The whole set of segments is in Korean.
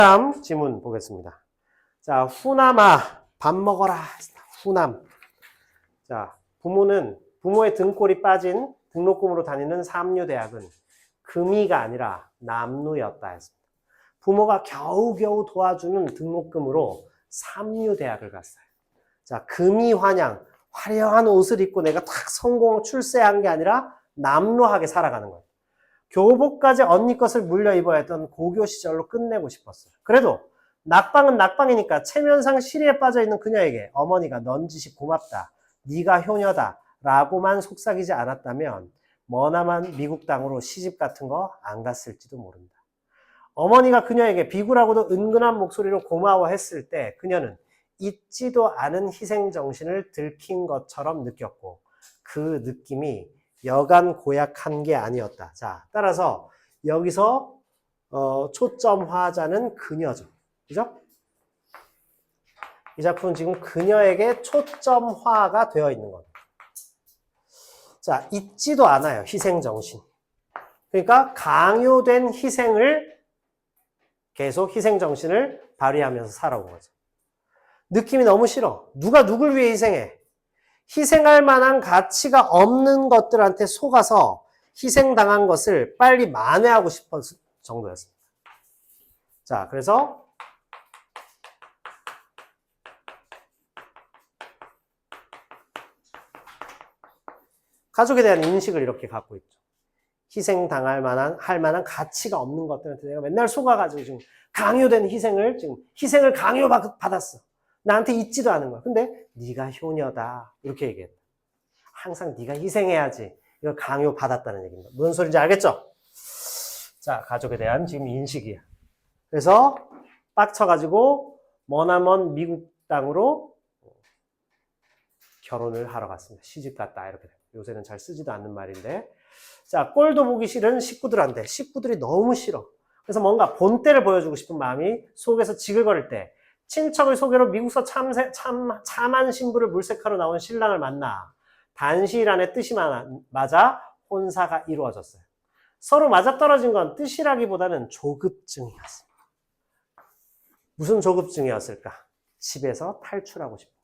다음 지문 보겠습니다. 자, 후남아, 밥 먹어라. 후남. 자, 부모의 등골이 빠진 등록금으로 다니는 삼류대학은 금이가 아니라 남루였다 했습니다. 부모가 겨우겨우 도와주는 등록금으로 삼류대학을 갔어요. 자, 금이 환양, 화려한 옷을 입고 내가 탁 성공 출세한 게 아니라 남루하게 살아가는 거예요. 교복까지 언니 것을 물려 입어야 했던 고교 시절로 끝내고 싶었어요. 그래도 낙방은 낙방이니까 체면상 시리에 빠져있는 그녀에게 어머니가 넌 짓이 고맙다, 네가 효녀다 라고만 속삭이지 않았다면 머나만 미국 땅으로 시집 같은 거 안 갔을지도 모른다. 어머니가 그녀에게 비굴하고도 은근한 목소리로 고마워했을 때 그녀는 잊지도 않은 희생정신을 들킨 것처럼 느꼈고 그 느낌이 여간 고약한 게 아니었다. 자, 따라서 여기서 초점 화자는 그녀죠. 그죠? 이 작품은 지금 그녀에게 초점화가 되어 있는 겁니다. 자, 잊지도 않아요. 희생정신. 그러니까 강요된 희생을 계속 희생정신을 발휘하면서 살아온 거죠. 느낌이 너무 싫어. 누가 누굴 위해 희생해? 희생할 만한 가치가 없는 것들한테 속아서 희생당한 것을 빨리 만회하고 싶었을 정도였습니다. 자, 그래서 가족에 대한 인식을 이렇게 갖고 있죠. 희생당할 만한, 할 만한 가치가 없는 것들한테 내가 맨날 속아가지고 지금 강요된 희생을 강요받았어. 나한테 잊지도 않은 거야. 근데 네가 효녀다. 이렇게 얘기했다. 항상 네가 희생해야지. 이걸 강요받았다는 얘기입니다. 무슨 소리인지 알겠죠? 자, 가족에 대한 지금 인식이야. 그래서 빡쳐가지고 머나먼 미국 땅으로 결혼을 하러 갔습니다. 시집 갔다 이렇게 돼요. 요새는 잘 쓰지도 않는 말인데, 자, 꼴도 보기 싫은 식구들한테 식구들이 너무 싫어. 그래서 뭔가 본때를 보여주고 싶은 마음이 속에서 지글거릴 때 친척을 소개로 미국서 참한 신부를 물색하러 나온 신랑을 만나 단시일 안에 뜻이 맞아 혼사가 이루어졌어요. 서로 맞아떨어진 건 뜻이라기보다는 조급증이었습니다. 무슨 조급증이었을까? 집에서 탈출하고 싶은 거죠.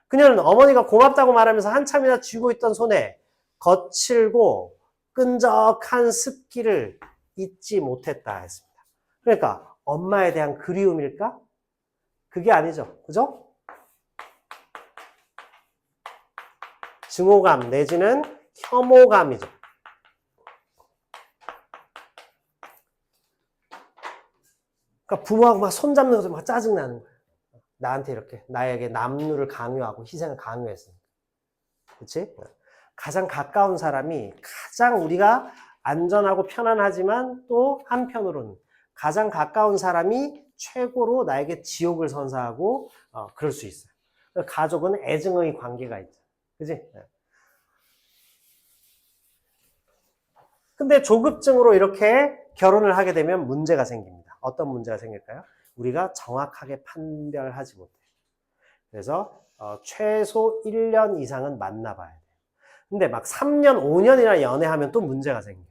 그녀는 어머니가 고맙다고 말하면서 한참이나 쥐고 있던 손에 거칠고 끈적한 습기를 잊지 못했다 했습니다. 그러니까 엄마에 대한 그리움일까? 그게 아니죠. 그죠? 증오감 내지는 혐오감이죠. 그러니까 부모하고 막 손잡는 것도 막 짜증나는 거예요. 나한테 이렇게 나에게 남루를 강요하고 희생을 강요했으니까. 그렇지? 가장 가까운 사람이 가장 우리가 안전하고 편안하지만 또 한편으로는 가장 가까운 사람이 최고로 나에게 지옥을 선사하고 그럴 수 있어요. 가족은 애증의 관계가 있죠. 그지? 근데 조급증으로 이렇게 결혼을 하게 되면 문제가 생깁니다. 어떤 문제가 생길까요? 우리가 정확하게 판별하지 못해요. 그래서 최소 1년 이상은 만나봐야 돼요. 근데 막 3년, 5년이나 연애하면 또 문제가 생겨요.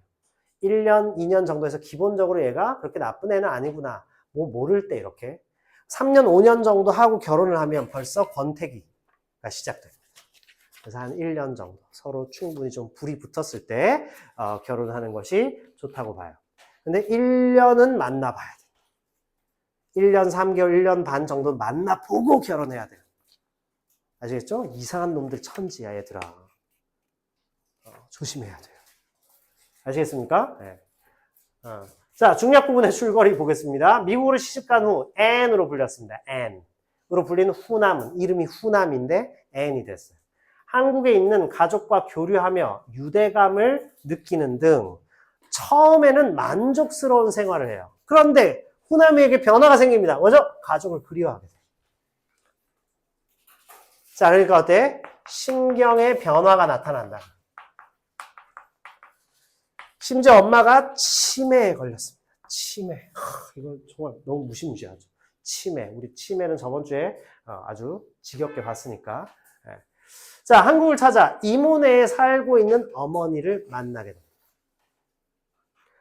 1년, 2년 정도에서 기본적으로 얘가 그렇게 나쁜 애는 아니구나. 뭐 모를 때 이렇게 3년, 5년 정도 하고 결혼을 하면 벌써 권태기가 시작됩니다. 그래서 한 1년 정도 서로 충분히 좀 불이 붙었을 때 결혼하는 것이 좋다고 봐요. 근데 1년은 만나봐야 돼요. 1년 3개월, 1년 반 정도 만나보고 결혼해야 돼요. 아시겠죠? 이상한 놈들 천지야, 얘들아. 조심해야 돼요. 아시겠습니까? 네. 자, 중략 부분의 줄거리 보겠습니다. 미국으로 시집간 후 앤으로 불렸습니다. 앤으로 불리는 후남은 이름이 후남인데 앤이 됐어요. 한국에 있는 가족과 교류하며 유대감을 느끼는 등 처음에는 만족스러운 생활을 해요. 그런데 후남이에게 변화가 생깁니다. 뭐죠? 가족을 그리워하게 돼요. 자, 그러니까 어때? 심경의 변화가 나타난다. 심지어 엄마가 치매에 걸렸습니다. 치매. 이거 정말 너무 무시무시하죠. 치매. 우리 치매는 저번 주에 아주 지겹게 봤으니까. 자, 한국을 찾아 이모네에 살고 있는 어머니를 만나게 됩니다.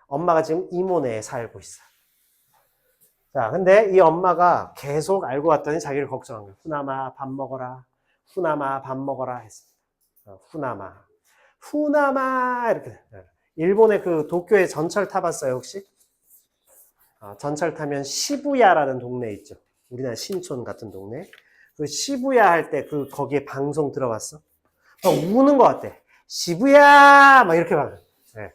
엄마가 지금 이모네에 살고 있어요. 자, 근데 이 엄마가 계속 알고 왔더니 자기를 걱정한 거예요. 후나마 밥 먹어라. 후나마 밥 먹어라 했습니다. 후나마. 후나마 이렇게. 일본의 그 도쿄의 전철 타봤어요, 혹시? 전철 타면 시부야라는 동네 있죠. 우리나라 신촌 같은 동네. 그 시부야 할 때 그 거기에 방송 들어봤어? 막 우는 것 같아. 시부야 막 이렇게 막. 네.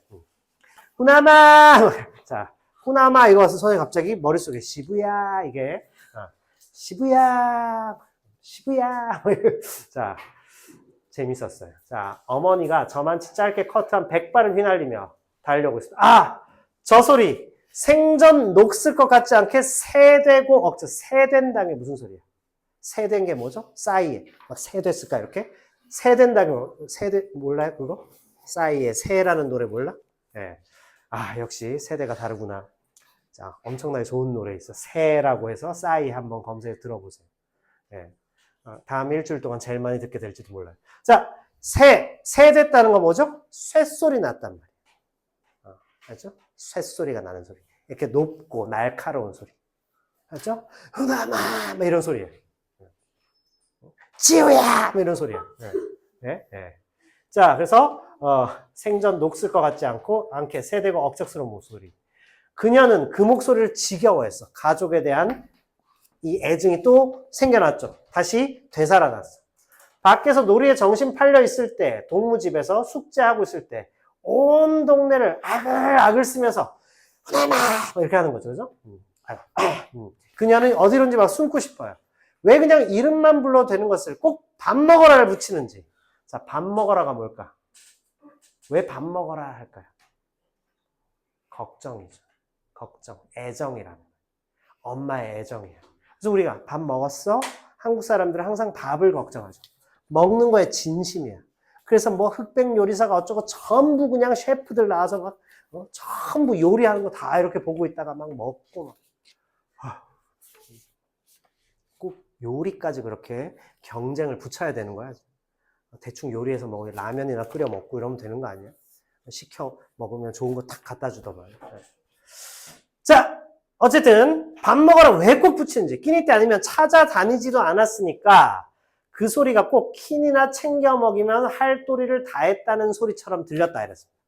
후나마. 자, 후나마 이거 와서 손에 갑자기 머릿속에 시부야 이게 시부야 시부야. 자, 재밌었어요. 자, 어머니가 저만치 짧게 커트한 백발을 휘날리며 달려오고 있습니다. 저 소리. 생전 녹슬 것 같지 않게 새되고 억제. 새된다는 게 무슨 소리야? 새된 게 뭐죠? 싸이에. 막 새됐을까, 이렇게? 새된다는 게, 새대, 몰라요, 그거? 싸이에 새라는 노래 몰라? 예. 네. 역시 세대가 다르구나. 자, 엄청나게 좋은 노래 있어. 새라고 해서 싸이 한번 검색해 들어보세요. 예. 네. 다음 일주일 동안 제일 많이 듣게 될지도 몰라요. 자, 새 됐다는 거 뭐죠? 쇳소리 났단 말이에요. 알죠? 쇳소리가 나는 소리. 이렇게 높고 날카로운 소리. 알죠? 후나마! 뭐 이런 소리예요. 지우야! 뭐 이런 소리예요. 네? 네. 자, 그래서, 생전 녹슬 것 같지 않게 세대가 억척스러운 목소리. 그녀는 그 목소리를 지겨워했어. 가족에 대한 이 애증이 또 생겨났죠. 다시 되살아났어. 밖에서 놀이에 정신 팔려 있을 때, 동무집에서 숙제하고 있을 때, 온 동네를 아글아글 쓰면서, 후나마! 이렇게 하는 거죠. 그죠? 그녀는 어디론지 막 숨고 싶어요. 왜 그냥 이름만 불러도 되는 것을 꼭 밥 먹어라를 붙이는지. 자, 밥 먹어라가 뭘까? 왜 밥 먹어라 할까요? 걱정이죠. 걱정, 애정이라는 거예요. 엄마의 애정이에요. 그래서 우리가 밥 먹었어? 한국 사람들은 항상 밥을 걱정하죠. 먹는 거에 진심이야. 그래서 뭐 흑백 요리사가 어쩌고 전부 그냥 셰프들 나와서 막 전부 요리하는 거 다 이렇게 보고 있다가 막 먹고 막. 꼭 요리까지 그렇게 경쟁을 붙여야 되는 거야. 대충 요리해서 뭐 라면이나 끓여 먹고 이러면 되는 거 아니야? 시켜 먹으면 좋은 거 탁 갖다 주더만. 자, 어쨌든 밥 먹으라 왜 꼭 붙이는지 끼니 때 아니면 찾아다니지도 않았으니까 그 소리가 꼭 킨이나 챙겨 먹이면 할 도리를 다했다는 소리처럼 들렸다 이랬습니다.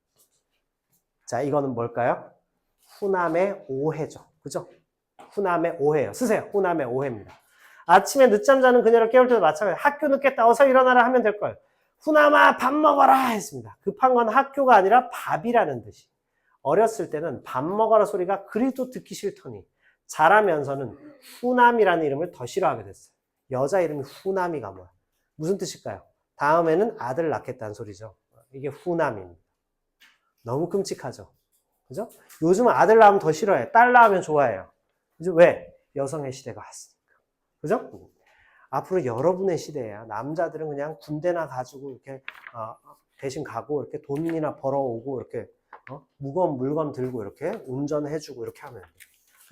자, 이거는 뭘까요? 후남의 오해죠. 그죠? 후남의 오해예요. 쓰세요. 후남의 오해입니다. 아침에 늦잠 자는 그녀를 깨울 때도 마찬가지예요. 학교 늦겠다. 어서 일어나라 하면 될 거예요. 후남아 밥 먹어라 했습니다. 급한 건 학교가 아니라 밥이라는 뜻이. 어렸을 때는 밥 먹어라 소리가 그리도 듣기 싫더니 자라면서는 후남이라는 이름을 더 싫어하게 됐어요. 여자 이름이 후남이가 뭐야? 무슨 뜻일까요? 다음에는 아들 낳겠다는 소리죠. 이게 후남입니다. 너무 끔찍하죠. 그죠? 요즘은 아들 낳으면 더 싫어해. 딸 낳으면 좋아해요. 그죠? 왜? 여성의 시대가 왔으니까. 그죠? 앞으로 여러분의 시대야. 남자들은 그냥 군대나 가지고 이렇게 대신 가고 이렇게 돈이나 벌어오고 이렇게 무거운 물건 들고 이렇게 운전해주고 이렇게 하면 돼.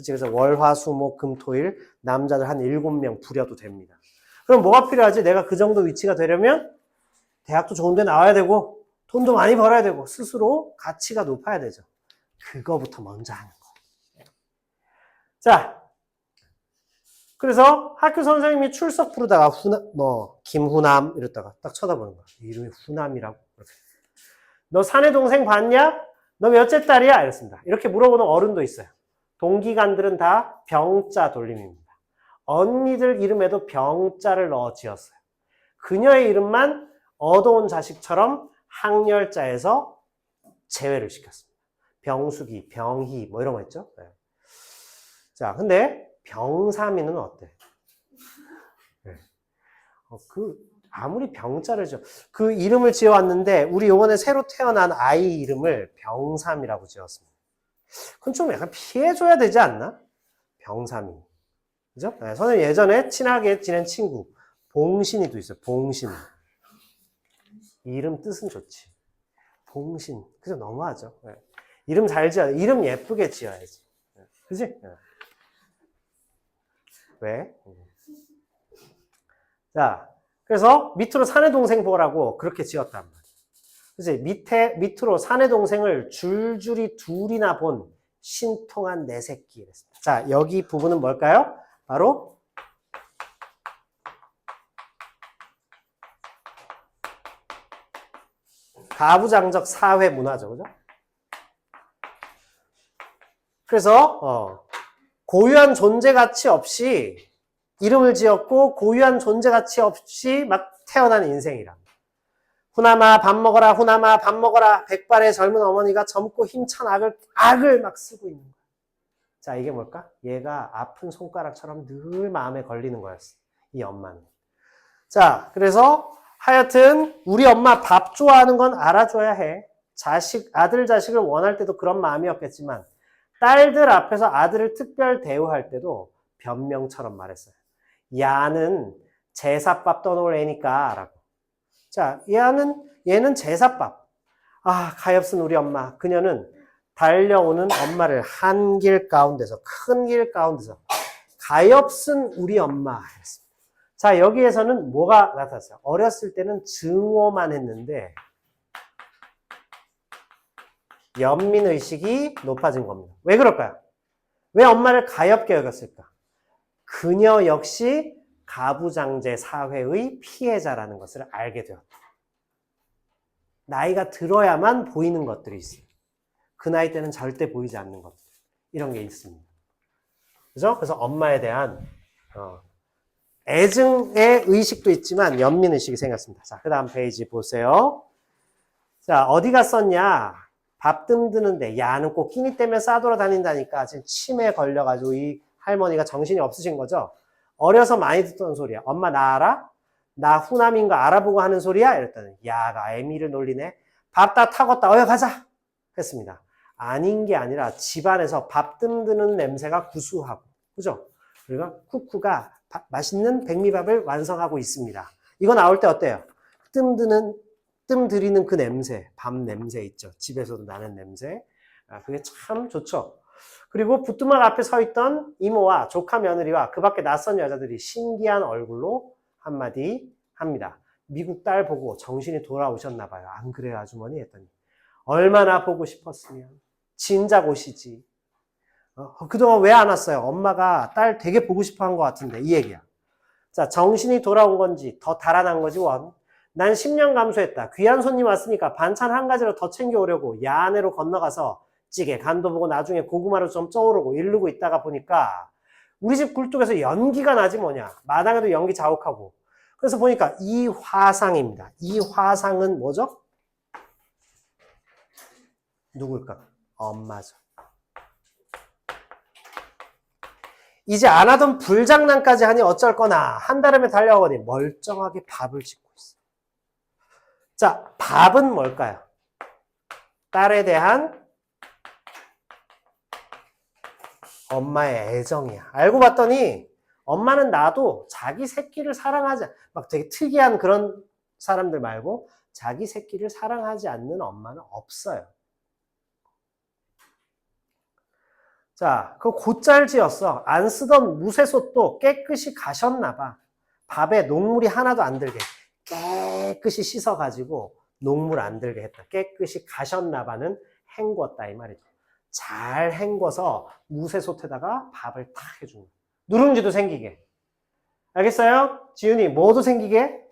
그래서 월화수목금토일 남자들 한 7명 부려도 됩니다. 그럼 뭐가 필요하지? 내가 그 정도 위치가 되려면 대학도 좋은 데 나와야 되고 돈도 많이 벌어야 되고 스스로 가치가 높아야 되죠. 그거부터 먼저 하는 거. 자, 그래서 학교 선생님이 출석 부르다가 김후남 이랬다가 딱 쳐다보는 거야. 이름이 후남이라고. 이렇게. 너 사내 동생 봤냐? 너 몇째 딸이야? 이랬습니다. 이렇게 물어보는 어른도 있어요. 동기간들은 다 병자 돌림입니다. 언니들 이름에도 병자를 넣어 지었어요. 그녀의 이름만 얻어온 자식처럼 항렬자에서 제외를 시켰습니다. 병숙이, 병희 뭐 이런 거 있죠. 네. 자, 근데 병삼이는 어때? 네. 아무리 병자를 그 이름을 지어왔는데 우리 요번에 새로 태어난 아이 이름을 병삼이라고 지었습니다. 그건 좀 약간 피해줘야 되지 않나? 병삼이. 그죠? 네, 선생님 예전에 친하게 지낸 친구 봉신이도 있어요. 봉신. 이름 뜻은 좋지. 봉신. 그죠? 너무하죠. 네. 이름 잘 지어야 돼. 이름 예쁘게 지어야지. 네. 그지? 네. 왜? 자, 그래서 밑으로 사내 동생 보라고 그렇게 지었단 말이에요. 그치? 밑으로 사내 동생을 줄줄이 둘이나 본 신통한 내 새끼. 자, 여기 부분은 뭘까요? 바로 가부장적 사회 문화죠. 그죠? 그래서 고유한 존재 가치 없이 이름을 지었고 고유한 존재 가치 없이 막 태어난 인생이라. 후남아 밥 먹어라, 후남아 밥 먹어라. 백발의 젊은 어머니가 젊고 힘찬 악을 막 쓰고 있는 거야. 자, 이게 뭘까? 얘가 아픈 손가락처럼 늘 마음에 걸리는 거였어. 이 엄마는. 자, 그래서 하여튼 우리 엄마 밥 좋아하는 건 알아줘야 해. 아들 자식을 원할 때도 그런 마음이었겠지만 딸들 앞에서 아들을 특별 대우할 때도 변명처럼 말했어요. 야는 제사밥 떠놓을 애니까 라고. 자, 얘는 제사밥. 아, 가엾은 우리 엄마. 그녀는 달려오는 엄마를 한 길 가운데서, 큰 길 가운데서 가엾은 우리 엄마 했습니다. 자, 여기에서는 뭐가 나타났어요? 어렸을 때는 증오만 했는데 연민의식이 높아진 겁니다. 왜 그럴까요? 왜 엄마를 가엾게 여겼을까? 그녀 역시 가부장제 사회의 피해자라는 것을 알게 되었다. 나이가 들어야만 보이는 것들이 있어요. 그 나이 때는 절대 보이지 않는 것들. 이런 게 있습니다. 그죠? 그래서 엄마에 대한 애증의 의식도 있지만 연민의식이 생겼습니다. 자, 그 다음 페이지 보세요. 자, 어디가 썼냐? 밥 뜸드는데 야는 꼭 끼니 때문에 싸돌아다닌다니까 지금 치매에 걸려가지고 이 할머니가 정신이 없으신 거죠. 어려서 많이 듣던 소리야. 엄마 나 알아? 나 후남인 거 알아보고 하는 소리야? 이랬더니 야가 애미를 놀리네. 밥 다 타겄다. 가자. 했습니다. 아닌 게 아니라 집안에서 밥 뜸드는 냄새가 구수하고, 그죠? 그러니까 쿠쿠가 맛있는 백미밥을 완성하고 있습니다. 이거 나올 때 어때요? 뜸들이는 그 냄새, 밥 냄새 있죠. 집에서도 나는 냄새. 그게 참 좋죠. 그리고 부뚜막 앞에 서 있던 이모와 조카 며느리와 그 밖에 낯선 여자들이 신기한 얼굴로 한마디 합니다. 미국 딸 보고 정신이 돌아오셨나 봐요. 안 그래요, 아주머니? 했더니 얼마나 보고 싶었으면 진작 오시지. 그동안 왜 안 왔어요? 엄마가 딸 되게 보고 싶어 한 것 같은데. 이 얘기야. 자, 정신이 돌아온 건지 더 달아난 거지 원. 난 10년 감수했다. 귀한 손님 왔으니까 반찬 한 가지로 더 챙겨오려고 야안으로 건너가서 찌개 간도 보고 나중에 고구마로 좀 쪄오르고 이르고 있다가 보니까 우리 집 굴뚝에서 연기가 나지 뭐냐. 마당에도 연기 자욱하고. 그래서 보니까 이 화상입니다. 이 화상은 뭐죠? 누굴까? 엄마죠. 이제 안 하던 불장난까지 하니 어쩔 거나 한달음에 달려오니 멀쩡하게 밥을 짓고 있어. 자, 밥은 뭘까요? 딸에 대한 엄마의 애정이야. 알고 봤더니 엄마는 나도 자기 새끼를 사랑하지, 막 되게 특이한 그런 사람들 말고 자기 새끼를 사랑하지 않는 엄마는 없어요. 자, 그 곧잘 지었어. 안 쓰던 무쇠솥도 깨끗이 가셨나 봐. 밥에 녹물이 하나도 안 들게 깨끗이 씻어가지고 녹물 안 들게 했다. 깨끗이 가셨나 봐는 헹궜다 이 말이죠. 잘 헹궈서 무쇠솥에다가 밥을 탁 해주는 거야. 누룽지도 생기게. 알겠어요? 지훈이 뭐도 생기게?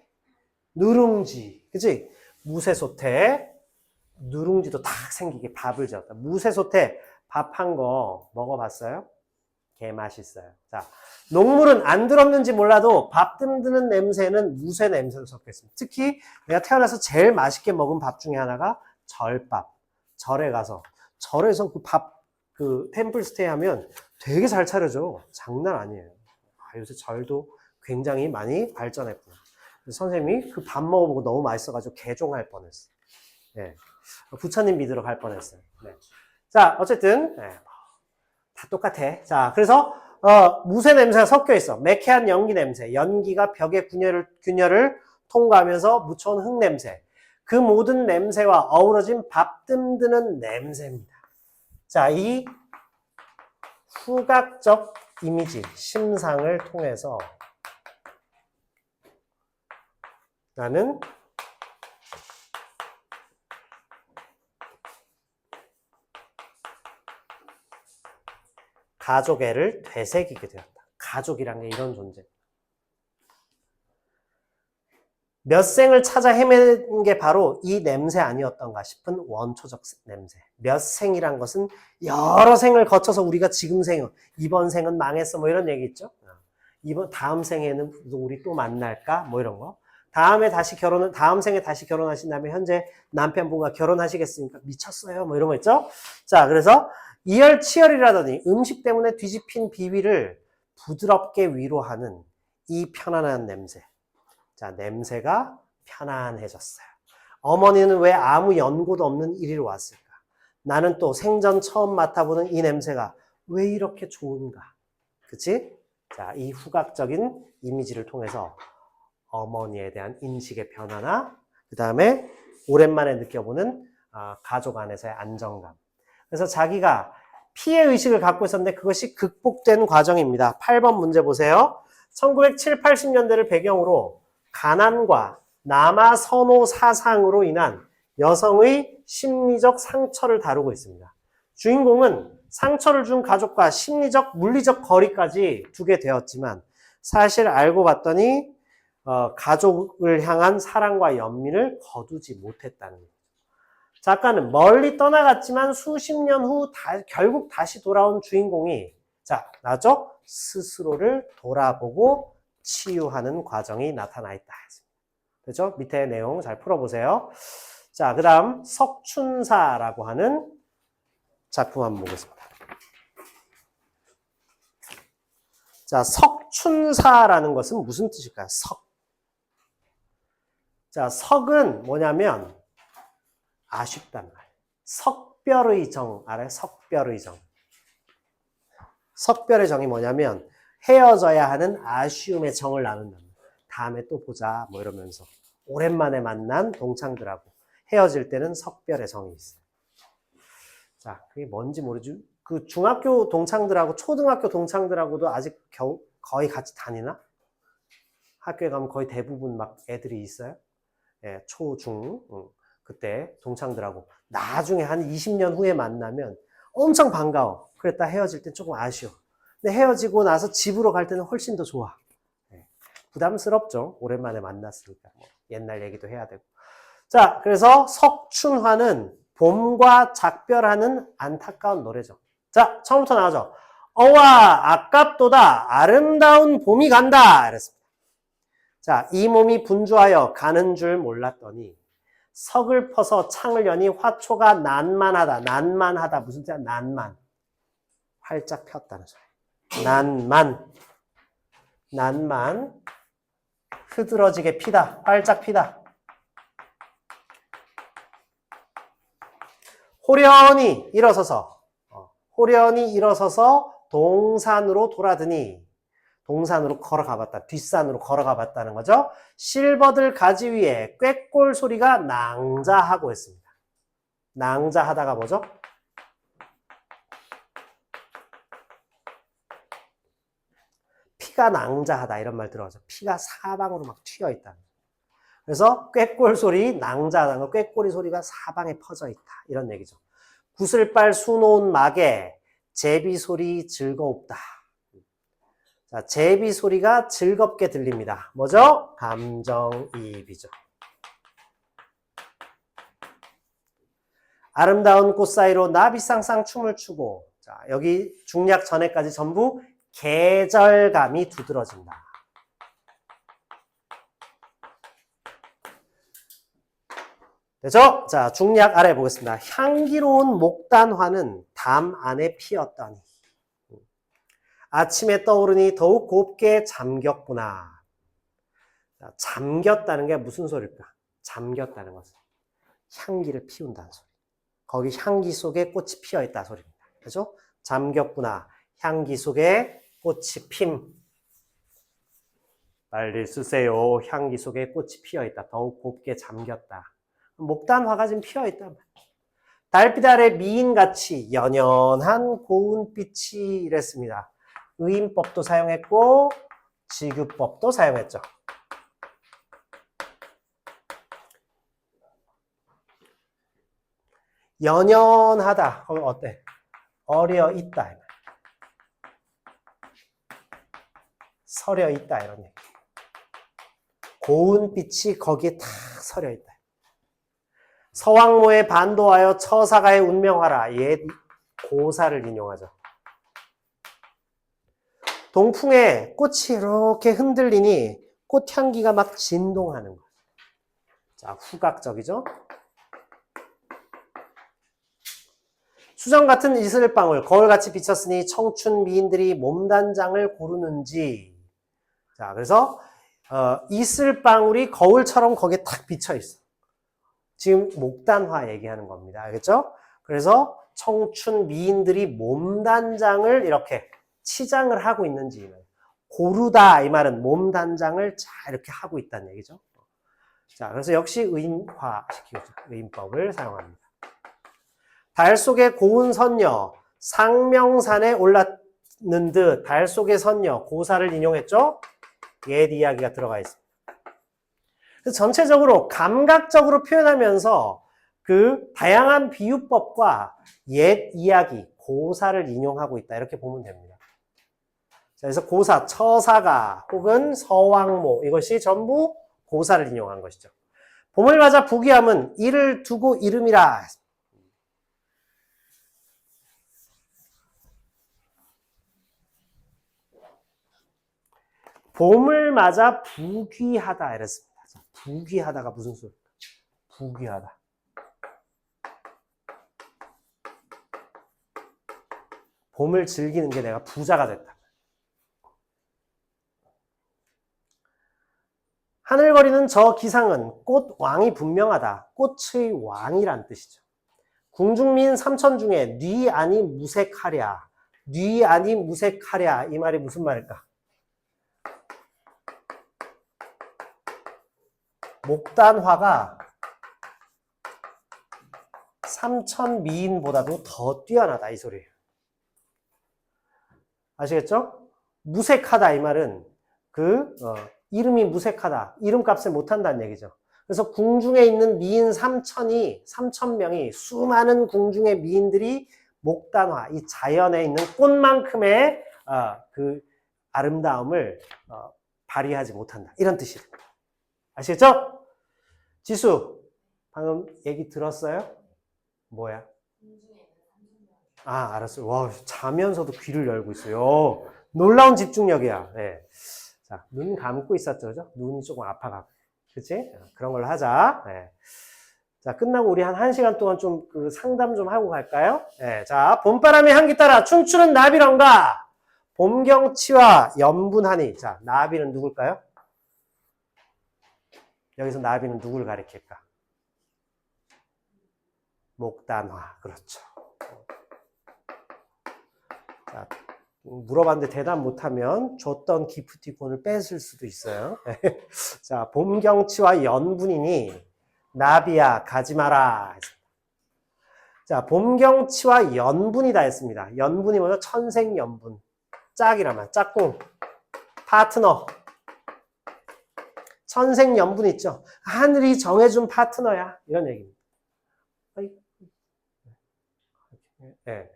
누룽지. 그치? 무쇠솥에 누룽지도 탁 생기게 밥을 지었다. 무쇠솥에 밥 한 거 먹어봤어요? 개 맛있어요. 자, 녹물은 안 들었는지 몰라도 밥 뜸드는 냄새는 무쇠 냄새로 섞였습니다. 특히 내가 태어나서 제일 맛있게 먹은 밥 중에 하나가 절밥. 절에 가서 절에서 그 템플 스테이 하면 되게 잘 차려줘. 장난 아니에요. 요새 절도 굉장히 많이 발전했구나. 선생님이 그 밥 먹어보고 너무 맛있어가지고 개종할 뻔했어. 네. 부처님 믿으러 갈 뻔했어요. 네. 자, 어쨌든 다 똑같아. 자, 그래서 무쇠 냄새가 섞여 있어. 매캐한 연기 냄새, 연기가 벽의 균열을 통과하면서 묻혀온 흙 냄새. 그 모든 냄새와 어우러진 밥 뜸드는 냄새입니다. 자, 이 후각적 이미지, 심상을 통해서 나는 가족애를 되새기게 되었다. 가족이란 게 이런 존재. 몇 생을 찾아 헤맨 게 바로 이 냄새 아니었던가 싶은 원초적 냄새. 몇 생이란 것은 여러 생을 거쳐서 우리가 지금 생, 이번 생은 망했어 뭐 이런 얘기 있죠. 다음 생에는 우리 또 만날까 뭐 이런 거. 다음 생에 다시 결혼하신 다음에 현재 남편분과 결혼하시겠습니까? 미쳤어요 뭐 이런 거 있죠. 자, 그래서 이열치열이라더니 음식 때문에 뒤집힌 비위를 부드럽게 위로하는 이 편안한 냄새. 자, 냄새가 편안해졌어요. 어머니는 왜 아무 연고도 없는 이리로 왔을까? 나는 또 생전 처음 맡아보는 이 냄새가 왜 이렇게 좋은가? 그치? 자, 이 후각적인 이미지를 통해서 어머니에 대한 인식의 변화나 그 다음에 오랜만에 느껴보는 가족 안에서의 안정감. 그래서 자기가 피해의식을 갖고 있었는데 그것이 극복된 과정입니다. 8번 문제 보세요. 1970, 80년대를 배경으로 가난과 남아 선호 사상으로 인한 여성의 심리적 상처를 다루고 있습니다. 주인공은 상처를 준 가족과 심리적, 물리적 거리까지 두게 되었지만 사실 알고 봤더니 가족을 향한 사랑과 연민을 거두지 못했다는 거죠. 작가는 멀리 떠나갔지만 수십 년 후 결국 다시 돌아온 주인공이 나죠? 스스로를 돌아보고 치유하는 과정이 나타나 있다. 그렇죠? 밑에 내용 잘 풀어보세요. 자, 그 다음 석춘사라고 하는 작품 한번 보겠습니다. 자, 석춘사라는 것은 무슨 뜻일까요? 자, 석은 뭐냐면 아쉽단 말. 석별의 정 알아요? 석별의 정. 석별의 정이 뭐냐면 헤어져야 하는 아쉬움의 정을 나눈다. 다음에 또 보자 뭐 이러면서 오랜만에 만난 동창들하고 헤어질 때는 석별의 정이 있어요. 자, 그게 뭔지 모르지. 그 중학교 동창들하고 초등학교 동창들하고도 아직 거의 같이 다니나? 학교에 가면 거의 대부분 막 애들이 있어요. 예, 초, 중. 그때 동창들하고 나중에 한 20년 후에 만나면 엄청 반가워. 그랬다 헤어질 땐 조금 아쉬워. 근데 헤어지고 나서 집으로 갈 때는 훨씬 더 좋아. 예, 부담스럽죠. 오랜만에 만났으니까. 뭐 옛날 얘기도 해야 되고. 자, 그래서 석춘화는 봄과 작별하는 안타까운 노래죠. 자, 처음부터 나오죠. 어와 아깝도다 아름다운 봄이 간다 이랬습니다. 자, 이 몸이 분주하여 가는 줄 몰랐더니 석을 퍼서 창을 여니 화초가 난만하다. 무슨 뜻이야? 난만. 활짝 폈다는 소리. 난만. 흐드러지게 피다. 활짝 피다. 호련히 일어서서 동산으로 돌아드니 동산으로 걸어가봤다. 뒷산으로 걸어가봤다는 거죠. 실버들 가지 위에 꾀꼴 소리가 낭자하고 있습니다. 낭자하다가 뭐죠? 피가 낭자하다 이런 말 들어가죠. 피가 사방으로 막 튀어있다. 그래서 꾀꼴 소리, 낭자하다는 거, 꾀꼬리 소리가 사방에 퍼져 있다. 이런 얘기죠. 구슬빨 수놓은 막에 제비 소리 즐거웁다. 자, 제비 소리가 즐겁게 들립니다. 뭐죠? 감정이입이죠. 아름다운 꽃 사이로 나비쌍쌍 춤을 추고, 자, 여기 중략 전에까지 전부 계절감이 두드러진다. 되죠? 자, 중략 아래 보겠습니다. 향기로운 목단화는 담 안에 피었더니 아침에 떠오르니 더욱 곱게 잠겼구나. 자, 잠겼다는 게 무슨 소리일까? 잠겼다는 것은 향기를 피운다는 소리. 거기 향기 속에 꽃이 피어있다 소리입니다. 그죠? 잠겼구나. 향기 속에 꽃이 핌. 빨리 쓰세요. 향기 속에 꽃이 피어있다. 더욱 곱게 잠겼다. 목단화가 지금 피어있다. 달빛 아래 미인같이 연연한 고운빛이 이랬습니다. 의인법도 사용했고 지급법도 사용했죠. 연연하다. 그럼 어때? 어려 있다. 서려 있다 이런 얘기. 고운 빛이 거기에 탁 서려 있다. 서왕모에 반도하여 처사가의 운명하라. 옛 고사를 인용하죠. 동풍에 꽃이 이렇게 흔들리니 꽃향기가 막 진동하는 거예요. 자, 후각적이죠? 수정 같은 이슬방울, 거울같이 비쳤으니 청춘 미인들이 몸단장을 고르는지. 자, 그래서 이슬방울이 거울처럼 거기에 탁 비쳐 있어. 지금 목단화 얘기하는 겁니다. 알겠죠? 그래서 청춘 미인들이 몸단장을 이렇게 치장을 하고 있는지. 고르다 이 말은 몸단장을 잘 이렇게 하고 있다는 얘기죠. 자, 그래서 역시 의인화시키죠. 의인법을 사용합니다. 달 속의 고운 선녀, 상명산에 올랐는 듯 달 속의 선녀, 고사를 인용했죠? 옛 이야기가 들어가 있습니다. 그래서 전체적으로 감각적으로 표현하면서 그 다양한 비유법과 옛 이야기, 고사를 인용하고 있다. 이렇게 보면 됩니다. 자, 그래서 고사, 처사가 혹은 서왕모 이것이 전부 고사를 인용한 것이죠. 봄을 맞아 부귀함은 이를 두고 이름이라. 봄을 맞아 부귀하다 이랬습니다. 부귀하다가 무슨 소리일까? 부귀하다. 봄을 즐기는 게 내가 부자가 됐다. 하늘거리는 저 기상은 꽃왕이 분명하다. 꽃의 왕이란 뜻이죠. 궁중민 삼천 중에 뉘 아니 무색하랴. 뉘 아니 무색하랴. 이 말이 무슨 말일까? 목단화가 삼천 미인보다도 더 뛰어나다 이 소리예요. 아시겠죠? 무색하다 이 말은 이름이 무색하다. 이름값을 못한다는 얘기죠. 그래서 궁중에 있는 미인 3,000명이 수많은 궁중의 미인들이 목단화, 이 자연에 있는 꽃만큼의 그 아름다움을 발휘하지 못한다. 이런 뜻이에요. 아시겠죠? 지수, 방금 얘기 들었어요? 뭐야? 아, 알았어요. 와, 자면서도 귀를 열고 있어요. 놀라운 집중력이야. 네. 자, 눈 감고 있었죠, 그죠? 눈이 조금 아파가고. 그치? 그런 걸로 하자. 네. 자, 끝나고 우리 한 1시간 동안 좀 그 상담 좀 하고 갈까요? 네. 자, 봄바람의 향기 따라 춤추는 나비런가? 봄경치와 연분하니. 자, 나비는 누굴까요? 여기서 나비는 누굴 가리킬까? 목단화. 그렇죠. 자, 물어봤는데 대답 못하면 줬던 기프티콘을 뺏을 수도 있어요. 자, 봄경치와 연분이니 나비야 가지 마라. 자, 봄경치와 연분이다 했습니다. 연분이 뭐죠? 천생연분. 짝이라면 짝꿍, 파트너. 천생연분 있죠. 하늘이 정해준 파트너야. 이런 얘기입니다. 네.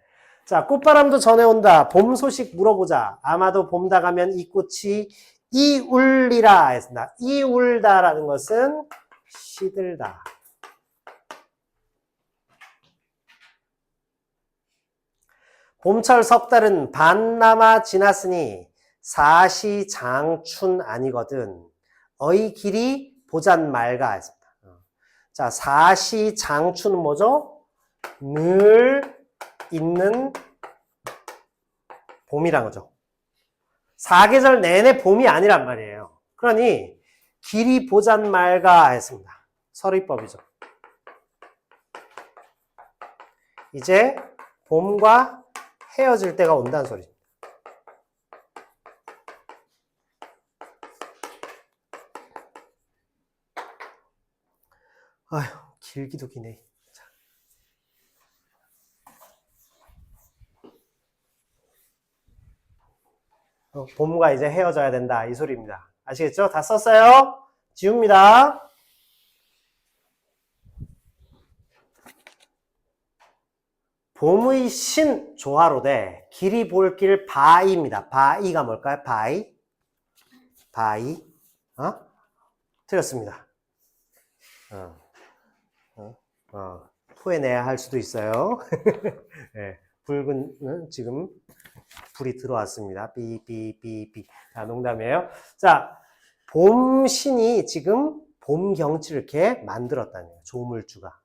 자, 꽃바람도 전해온다. 봄 소식 물어보자. 아마도 봄 다가면 이 꽃이 이울리라 했습니다. 이울다라는 것은 시들다. 봄철 석 달은 반 남아 지났으니 사시장춘 아니거든. 어이 길이 보잔 말가 했습니다. 자, 사시장춘은 뭐죠? 늘 있는 봄이란 거죠. 사계절 내내 봄이 아니란 말이에요. 그러니 길이 보잔 말가 했습니다. 서리법이죠. 이제 봄과 헤어질 때가 온다는 소리죠. 아휴, 길기도 기네. 봄과 이제 헤어져야 된다 이 소리입니다. 아시겠죠? 다 썼어요? 지웁니다. 봄의 신 조화로되 길이 볼 길 바이입니다. 바이가 뭘까요? 바이. 바이, 틀렸습니다. 토해내야 할 수도 있어요. 네, 붉은, 지금 불이 들어왔습니다. 삐삐삐삐. 자, 농담이에요. 자, 봄신이 지금 봄 경치를 이렇게 만들었다는 거예요. 조물주가.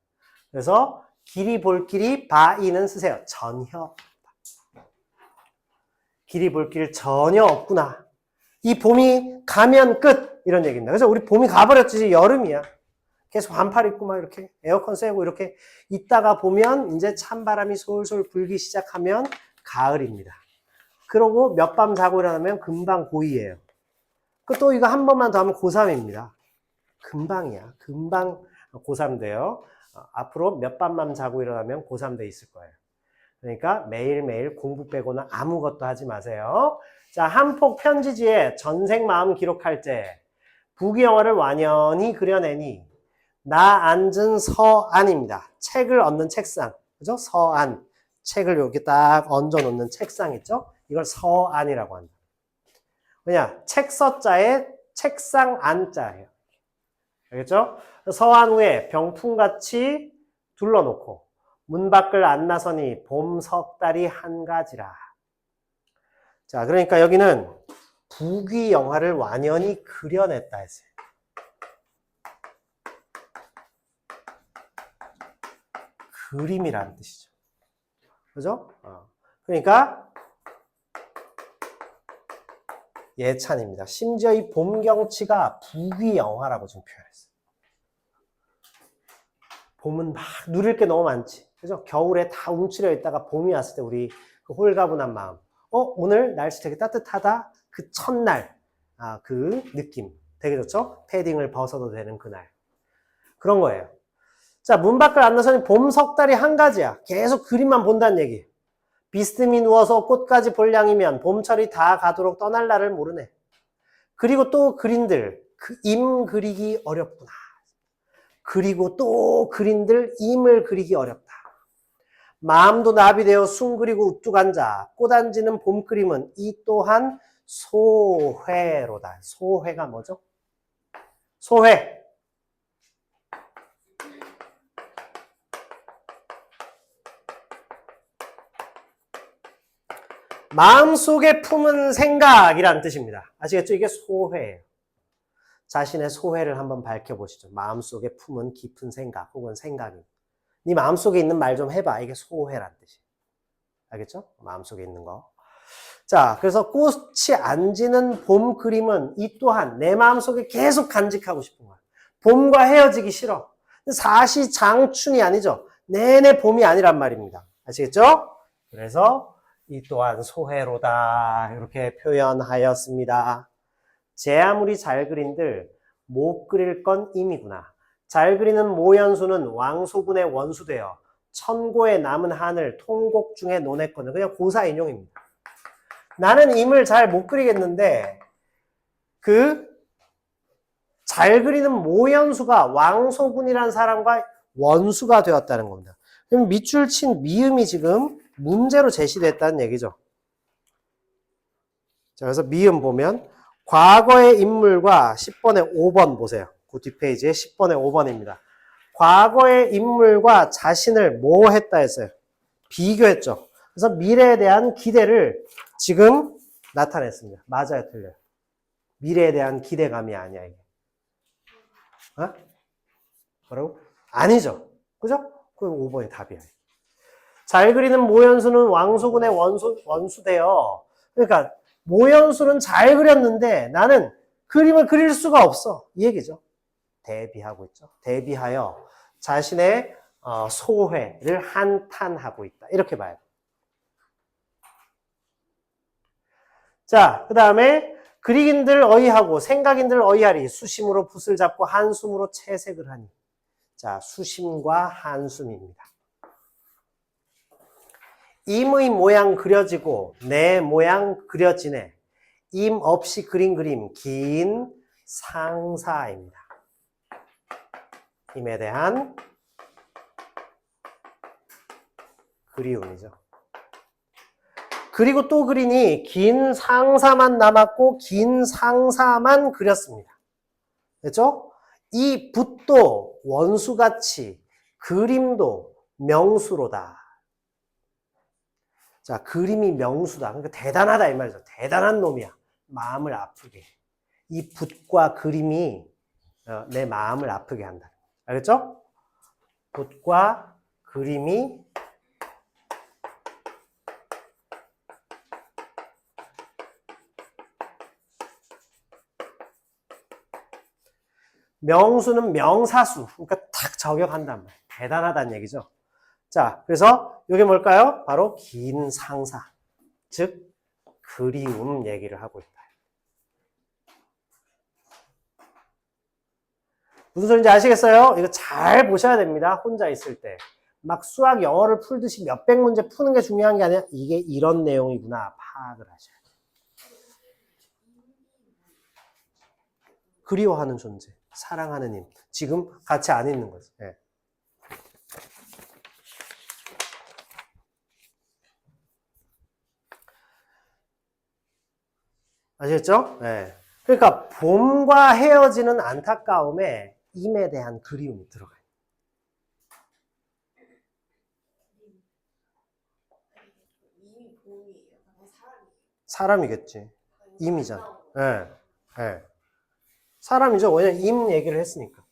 그래서 길이 볼 길이 바이는 쓰세요. 전혀. 길이 볼 길 전혀 없구나. 이 봄이 가면 끝. 이런 얘기입니다. 그래서 우리 봄이 가버렸지. 여름이야. 계속 반팔 입고 막 이렇게 에어컨 쐬고 이렇게 있다가 보면 이제 찬바람이 솔솔 불기 시작하면 가을입니다. 그러고 몇 밤 자고 일어나면 금방 고2예요. 또 이거 한 번만 더 하면 고3입니다. 금방이야. 금방 고3 돼요. 앞으로 몇 밤만 자고 일어나면 고3 돼 있을 거예요. 그러니까 매일매일 공부 빼고는 아무것도 하지 마세요. 자, 한폭 편지지에 전생 마음 기록할 때 부귀영화를 완연히 그려내니 나 앉은 서안입니다. 책을 얹는 책상. 그죠? 서안. 책을 여기 딱 얹어 놓는 책상 있죠? 이걸 서안이라고 한다. 왜냐? 책 서자에 책상 안자예요. 알겠죠? 서안 후에 병풍같이 둘러놓고 문 밖을 안 나서니 봄 석 달이 한 가지라. 자, 그러니까 여기는 부귀영화를 완연히 그려냈다 했어요. 그림이라는 뜻이죠. 그죠? 그러니까 예찬입니다. 심지어 이 봄 경치가 부귀영화라고 좀 표현했어요. 봄은 막 누릴 게 너무 많지. 그죠? 겨울에 다 움츠려 있다가 봄이 왔을 때 우리 그 홀가분한 마음. 오늘 날씨 되게 따뜻하다. 그 첫날. 그 느낌. 되게 좋죠? 패딩을 벗어도 되는 그날. 그런 거예요. 자, 문 밖을 안 나서니 봄 석 달이 한 가지야. 계속 그림만 본다는 얘기. 비스듬히 누워서 꽃까지 볼 양이면 봄철이 다 가도록 떠날 날을 모르네. 그리고 또 그림들, 임 그리기 어렵구나. 그리고 또 그림들, 임을 그리기 어렵다. 마음도 나비되어 숭 그리고 우뚝 앉아 꽃 앉는 봄 그림은 이 또한 소회로다. 소회가 뭐죠? 소회. 마음속에 품은 생각이라는 뜻입니다. 아시겠죠? 이게 소회예요. 자신의 소회를 한번 밝혀보시죠. 마음속에 품은 깊은 생각 혹은 생각이. 네 마음속에 있는 말 좀 해봐. 이게 소회란 뜻이에요. 알겠죠? 마음속에 있는 거. 자, 그래서 꽃이 안 지는 봄 그림은 이 또한 내 마음속에 계속 간직하고 싶은 거야. 봄과 헤어지기 싫어. 사시장춘이 아니죠. 내내 봄이 아니란 말입니다. 아시겠죠? 그래서 이 또한 소회로다 이렇게 표현하였습니다. 제 아무리 잘 그린들 못 그릴 건 임이구나. 잘 그리는 모연수는 왕소군의 원수되어 천고에 남은 한을 통곡 중에 논했거든. 그냥 고사 인용입니다. 나는 임을 잘 못 그리겠는데 잘 그리는 모연수가 왕소군이라는 사람과 원수가 되었다는 겁니다. 그럼 밑줄 친 미음이 지금 문제로 제시됐다는 얘기죠. 자, 그래서 미음 보면 과거의 인물과 10번의 5번 보세요. 그 뒷페이지에 10번의 5번입니다. 과거의 인물과 자신을 뭐 했다 했어요? 비교했죠. 그래서 미래에 대한 기대를 지금 나타냈습니다. 맞아요, 틀려요? 미래에 대한 기대감이 아니야, 이게. 뭐라고? 아니죠. 그죠? 그럼 5번이 답이야. 잘 그리는 모연수는 왕소군의 원수되어. 그러니까 모연수는 잘 그렸는데 나는 그림을 그릴 수가 없어. 이 얘기죠. 대비하고 있죠. 대비하여 자신의 소회를 한탄하고 있다. 이렇게 봐야 돼. 자, 그 다음에 그리긴들 어이하고 생각인들 어이하리. 수심으로 붓을 잡고 한숨으로 채색을 하니. 자, 수심과 한숨입니다. 임의 모양 그려지고 내 모양 그려지네. 임 없이 그린 그림 긴 상사입니다. 임에 대한 그리움이죠. 그리고 또 그리니 긴 상사만 남았고 긴 상사만 그렸습니다. 됐죠? 이 붓도 원수같이 그림도 명수로다. 자, 그림이 명수다. 그러니까 대단하다 이 말이죠. 대단한 놈이야. 마음을 아프게. 이 붓과 그림이 내 마음을 아프게 한다. 알겠죠? 붓과 그림이 명수는 명사수. 그러니까 탁 저격한단 말이에요. 대단하다는 얘기죠. 자, 그래서 이게 뭘까요? 바로 긴 상사. 즉, 그리움 얘기를 하고 있다. 무슨 소리인지 아시겠어요? 이거 잘 보셔야 됩니다. 혼자 있을 때. 막 수학 영어를 풀듯이 몇백 문제 푸는 게 중요한 게 아니라 이게 이런 내용이구나 파악을 하셔야 돼요. 그리워하는 존재, 사랑하는 힘. 지금 같이 안 있는 거죠. 네. 아시겠죠? 네. 그러니까 봄과 헤어지는 안타까움에 임에 대한 그리움이 들어가요. 사람이겠지. 임이잖아. 네. 네. 사람이죠. 왜냐면 임 얘기를 했으니까.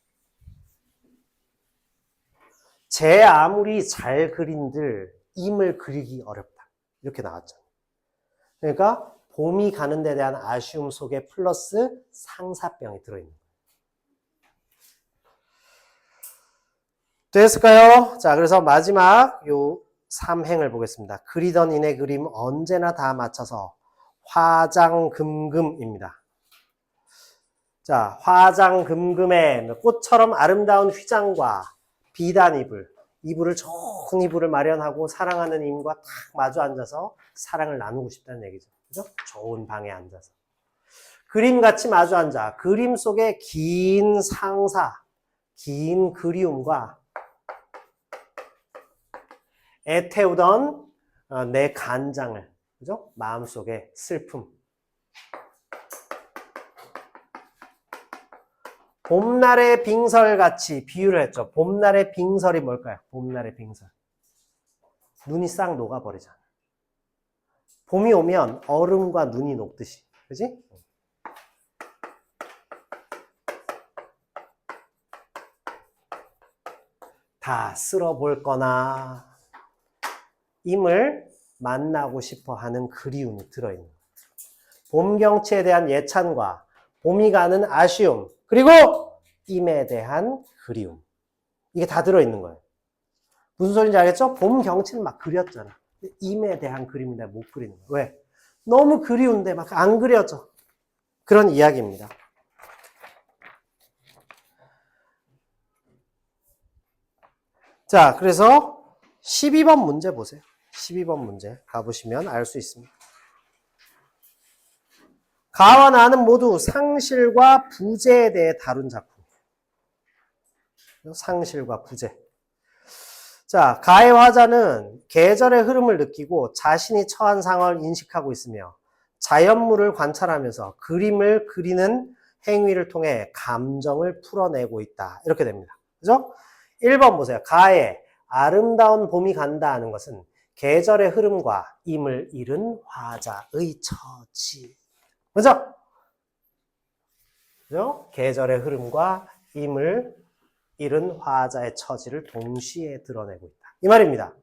제 아무리 잘 그린들 임을 그리기 어렵다. 이렇게 나왔잖아요. 그러니까 봄이 가는 데 대한 아쉬움 속에 플러스 상사병이 들어있는 거예요. 됐을까요? 자, 그래서 마지막 요 3행을 보겠습니다. 그리던 이내 그림 언제나 다 맞춰서 화장금금입니다. 자, 화장금금의 꽃처럼 아름다운 휘장과 비단 이불을 좋은 이불을 마련하고 사랑하는 임과 딱 마주 앉아서 사랑을 나누고 싶다는 얘기죠. 그죠? 좋은 방에 앉아서. 그림같이 마주 앉아 그림 속에 긴 상사, 긴 그리움과 애태우던 내 간장을, 그죠? 마음속에 슬픔. 봄날의 빙설같이 비유를 했죠. 봄날의 빙설이 뭘까요? 봄날의 빙설. 눈이 싹 녹아버리잖아. 봄이 오면 얼음과 눈이 녹듯이. 그지? 다 쓸어볼 거나 임을 만나고 싶어 하는 그리움이 들어있는 거예요. 봄 경치에 대한 예찬과 봄이 가는 아쉬움, 그리고 임에 대한 그리움. 이게 다 들어있는 거예요. 무슨 소리인지 알겠죠? 봄 경치는 막 그렸잖아. 임에 대한 그림을 내가 못 그리는 거예요. 왜? 너무 그리운데 막 안 그려져. 그런 이야기입니다. 자, 그래서 12번 문제 보세요. 12번 문제 가보시면 알 수 있습니다. 가와 나는 모두 상실과 부재에 대해 다룬 작품. 상실과 부재. 자, 가의 화자는 계절의 흐름을 느끼고 자신이 처한 상황을 인식하고 있으며 자연물을 관찰하면서 그림을 그리는 행위를 통해 감정을 풀어내고 있다. 이렇게 됩니다. 그죠? 1번 보세요. 가의 아름다운 봄이 간다 하는 것은 계절의 흐름과 임을 잃은 화자의 처지. 그죠? 그죠? 계절의 흐름과 임을 잃은 화자의 처지를 동시에 드러내고 있다. 이 말입니다.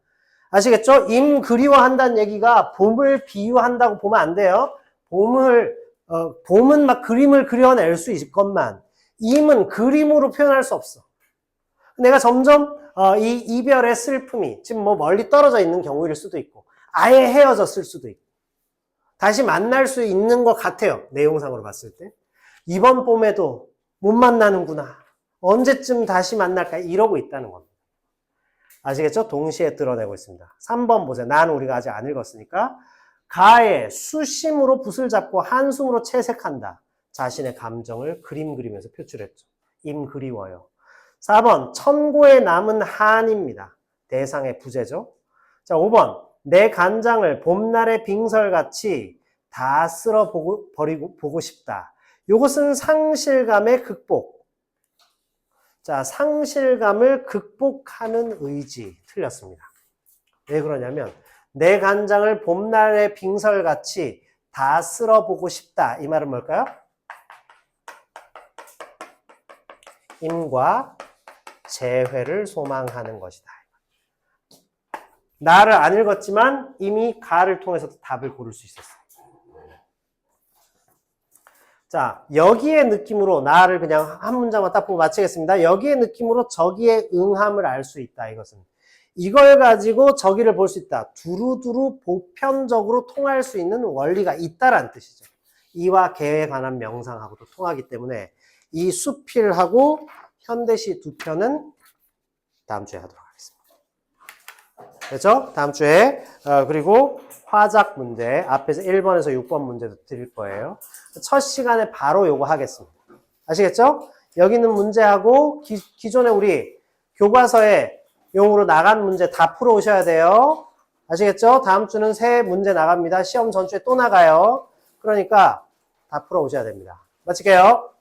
아시겠죠? 임 그리워한다는 얘기가 봄을 비유한다고 보면 안 돼요. 봄은 막 그림을 그려낼 수 있건만 임은 그림으로 표현할 수 없어. 내가 점점 이 이별의 슬픔이 지금 뭐 멀리 떨어져 있는 경우일 수도 있고 아예 헤어졌을 수도 있고 다시 만날 수 있는 것 같아요. 내용상으로 봤을 때. 이번 봄에도 못 만나는구나. 언제쯤 다시 만날까? 이러고 있다는 겁니다. 아시겠죠? 동시에 드러내고 있습니다. 3번 보세요. 나는 우리가 아직 안 읽었으니까. 가에 수심으로 붓을 잡고 한숨으로 채색한다. 자신의 감정을 그림 그리면서 표출했죠. 임 그리워요. 4번 천고에 남은 한입니다. 대상의 부재죠. 자, 5번 내 간장을 봄날의 빙설같이 다 보고 싶다. 요것은 상실감의 극복. 자, 상실감을 극복하는 의지. 틀렸습니다. 왜 그러냐면 내 간장을 봄날의 빙설같이 다 쓸어보고 싶다. 이 말은 뭘까요? 임과 재회를 소망하는 것이다. 나를 안 읽었지만 이미 가를 통해서 답을 고를 수 있었어요. 자, 여기에 느낌으로 나를 그냥 한 문장만 딱 보고 마치겠습니다. 여기에 느낌으로 저기에 응함을 알 수 있다. 이것은. 이걸 가지고 저기를 볼 수 있다. 두루두루 보편적으로 통할 수 있는 원리가 있다라는 뜻이죠. 이와 개에 관한 명상하고도 통하기 때문에 이 수필하고 현대시 두 편은 다음 주에 하도록 하겠습니다. 그렇죠? 다음 주에 그리고 화작 문제 앞에서 1번에서 6번 문제도 드릴 거예요. 첫 시간에 바로 요거 하겠습니다. 아시겠죠? 여기 있는 문제하고 기존에 우리 교과서에 용으로 나간 문제 다 풀어 오셔야 돼요. 아시겠죠? 다음 주는 새 문제 나갑니다. 시험 전주에 또 나가요. 그러니까 다 풀어 오셔야 됩니다. 마칠게요.